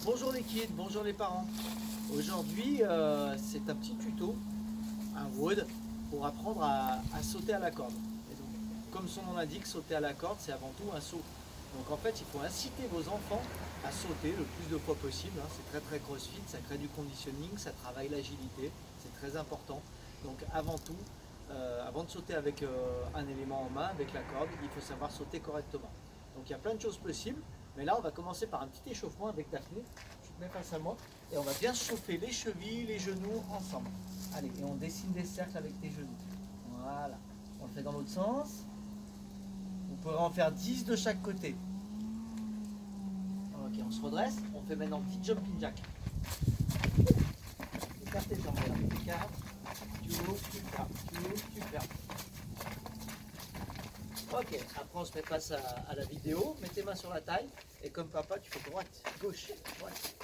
Bonjour les kids, bonjour les parents. Aujourd'hui, c'est un petit tuto, un wood, pour apprendre à sauter à la corde. Et donc, comme son nom l'indique, sauter à la corde, c'est avant tout un saut. Donc en fait, il faut inciter vos enfants à sauter le plus de fois possible. Hein. C'est très crossfit, ça crée du conditioning, ça travaille l'agilité, c'est très important. Donc avant tout, avant de sauter avec un élément en main, avec la corde, il faut savoir sauter correctement. Donc il y a plein de choses possibles, mais là on va commencer par un petit échauffement avec Daphné. Je te mets face à moi et on va bien chauffer les chevilles, les genoux ensemble. Allez, et on dessine des cercles avec tes genoux. Voilà. On le fait dans l'autre sens. Vous pourrez en faire 10 de chaque côté. Ok, on se redresse. On fait maintenant petit jumping jack. Écarte tes jambes, voilà. Écarte. Tu ouvres, tu fermes. Tu ouvres, tu fermes. Ok, après on se met face à la vidéo. Mets tes mains sur la taille. Et comme papa, tu fais droite, gauche, droite,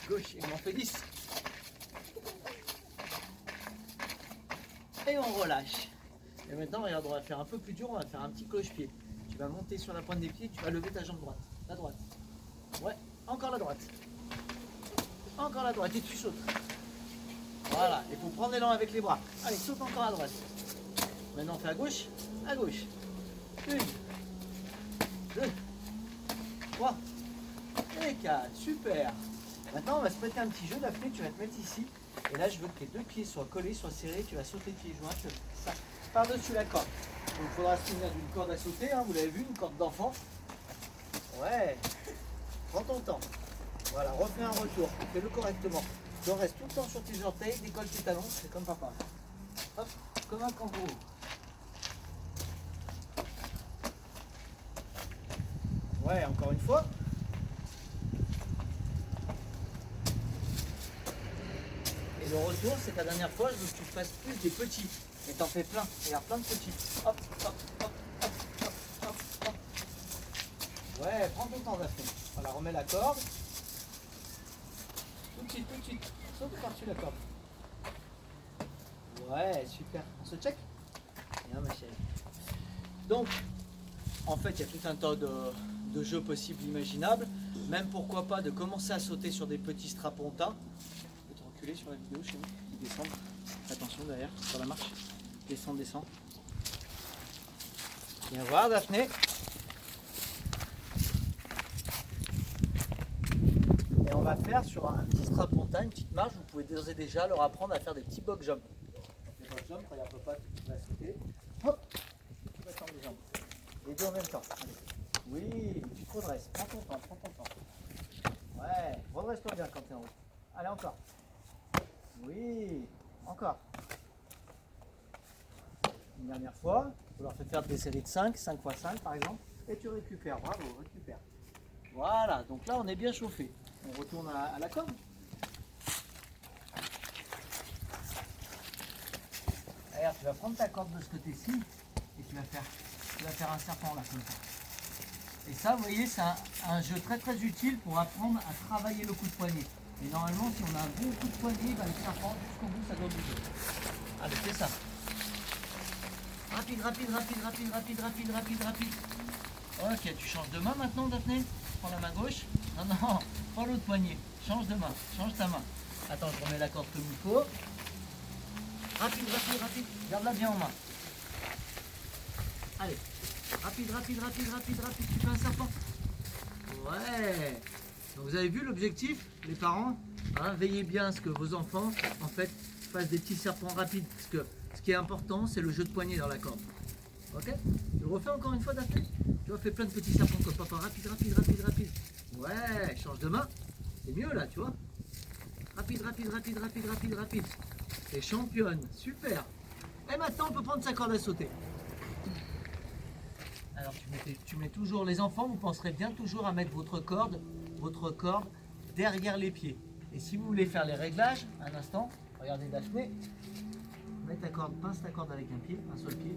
gauche. Et on en fait 10. Et on relâche. Et maintenant, regarde, on va faire un peu plus dur. On va faire un petit cloche-pied. Tu vas monter sur la pointe des pieds. Tu vas lever ta jambe droite. La droite. Ouais, encore la droite. Encore la droite. Et tu sautes. Voilà, il faut prendre l'élan avec les bras. Allez, saute encore à droite. Maintenant, on fait à gauche. À gauche. 1, 2, 3 et 4. Super. Maintenant, on va se prêter un petit jeu. Daphné, tu vas te mettre ici. Et là, je veux que tes deux pieds soient collés, soient serrés. Tu vas sauter pieds joints. Tu vas ça par-dessus la corde. Donc, il faudra se souvenir d'une corde à sauter. Hein. Vous l'avez vu, une corde d'enfant. Ouais. Prends ton temps. Voilà, refais un retour. Fais-le correctement. Tu restes tout le temps sur tes orteils. Décolle tes talons. C'est comme papa. Hop, comme un kangourou. Ouais, encore une fois. Et le retour, c'est ta dernière fois, je veux que tu fasses plus des petits. Et t'en fais plein. Regarde, plein de petits. Hop, hop, hop, hop, hop, hop, hop. Ouais, prends ton temps, Daphné. Voilà, remets la corde. Tout de suite. Saute par-dessus la corde. Ouais, super. On se check? Bien, ma chérie. Donc, en fait, il y a tout un tas de jeux possibles, imaginables. Même pourquoi pas de commencer à sauter sur des petits strapontins. Tu peux te reculer sur la vidéo chez nous. Descendre. Attention derrière, sur la marche. Descends. Viens voir, Daphné. Et on va faire sur un petit strapontin, une petite marche. Vous pouvez d'ores et déjà leur apprendre à faire des petits box jumps. Les box jumps, regarde papa, tu vas sauter. Hop, tu vas tendre les jambes. Les deux en même temps. Allez. Oui, tu te redresses. Prends ton temps. Ouais, redresse-toi bien quand tu es en haut. Allez, encore. Oui, encore. Une dernière fois. Tu leur fais faire des séries de 5 x 5 par exemple. Et tu récupères. Bravo, récupère. Voilà, donc là on est bien chauffé. On retourne à la corde. Regarde, tu vas prendre ta corde de ce côté-ci et tu vas faire un serpent là comme ça. Et ça, vous voyez, c'est un jeu très utile pour apprendre à travailler le coup de poignet. Et normalement, si on a un bon coup de poignet, le serpent jusqu'au bout, ça doit bouger. Allez, fais ça. Rapide. Ok, tu changes de main maintenant, Daphné. Prends la main gauche. Non, prends l'autre poignet. Change de main, change ta main. Attends, je remets la corde comme il faut. Rapide. Garde-la bien en main. Allez. Rapide. Tu fais un serpent. Ouais. Donc vous avez vu l'objectif, les parents, hein, veillez bien à ce que vos enfants, en fait, fassent des petits serpents rapides. Parce que ce qui est important, c'est le jeu de poignet dans la corde. Ok? Tu le refais encore une fois, Daphné? Tu vois, fais plein de petits serpents comme papa. Rapide. Ouais, change de main. C'est mieux là, tu vois? Rapide. T'es championne. Super. Et maintenant, on peut prendre sa corde à sauter. Alors, tu mets toujours, les enfants, vous penserez bien toujours à mettre votre corde derrière les pieds. Et si vous voulez faire les réglages, un instant, regardez Daphné, pince ta corde avec un seul pied.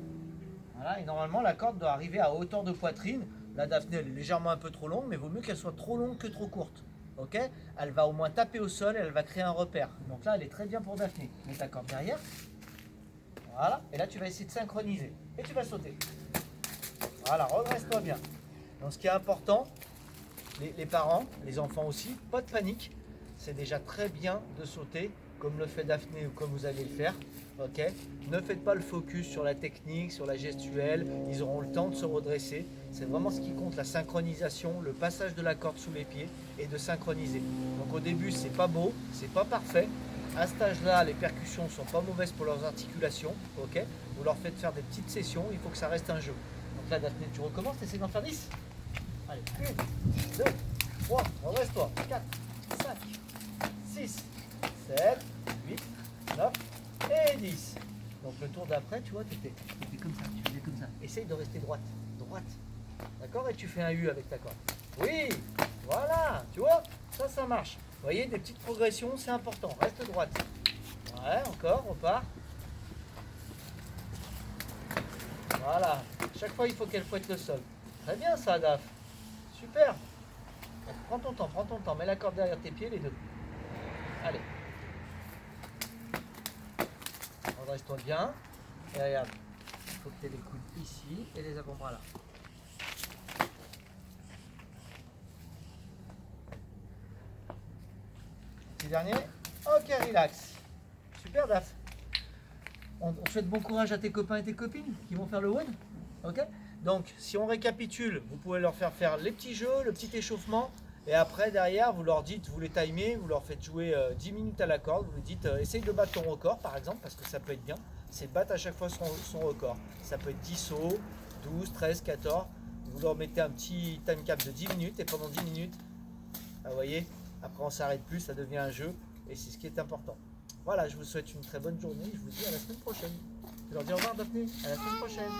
Voilà, et normalement la corde doit arriver à hauteur de poitrine. La Daphné, elle est légèrement un peu trop longue, mais il vaut mieux qu'elle soit trop longue que trop courte. Ok? Elle va au moins taper au sol et elle va créer un repère. Donc là, elle est très bien pour Daphné. Mets ta corde derrière. Voilà, et là tu vas essayer de synchroniser. Et tu vas sauter. Voilà, redresse-toi bien. Donc ce qui est important, les parents, les enfants aussi, pas de panique. C'est déjà très bien de sauter, comme le fait Daphné ou comme vous allez le faire. Ok, ne faites pas le focus sur la technique, sur la gestuelle. Ils auront le temps de se redresser. C'est vraiment ce qui compte, la synchronisation, le passage de la corde sous les pieds et de synchroniser. Donc au début, c'est pas beau, c'est pas parfait. À cet âge-là, les percussions sont pas mauvaises pour leurs articulations. Ok, vous leur faites faire des petites sessions. Il faut que ça reste un jeu. Donc là, Daphné, tu recommences. T'essaies d'en faire 10. Allez, 1, 2, 3, redresse-toi. 4, 5, 6, 7, 8, 9 et 10. Donc le tour d'après, tu vois, tu fais comme ça, tu faisais comme ça. Essaye de rester droite, droite. D'accord. Et tu fais un U avec ta corde. Oui, voilà, tu vois, ça marche. Vous voyez, des petites progressions, c'est important. Reste droite. Ouais, encore, repart. Voilà. Chaque fois, il faut qu'elle fouette le sol. Très bien ça, Daph. Super. Prends ton temps. Mets la corde derrière tes pieds, les deux. Allez. Redresse-toi bien. Et regarde. Il faut que tu aies les coudes ici et les avant-bras là. Petit dernier. Ok, relax. Super, Daph. On souhaite bon courage à tes copains et tes copines qui vont faire le WOD. Ok. Donc, si on récapitule, vous pouvez leur faire les petits jeux, le petit échauffement. Et après, derrière, vous leur dites, vous les timez, vous leur faites jouer 10 minutes à la corde. Vous lui dites, essaye de battre ton record, par exemple, parce que ça peut être bien. C'est de battre à chaque fois son record. Ça peut être 10 sauts, 12, 13, 14. Vous leur mettez un petit time cap de 10 minutes. Et pendant 10 minutes, vous voyez, après on s'arrête plus, ça devient un jeu. Et c'est ce qui est important. Voilà, je vous souhaite une très bonne journée. Je vous dis à la semaine prochaine. Je leur dis au revoir, Daphné. À la semaine prochaine.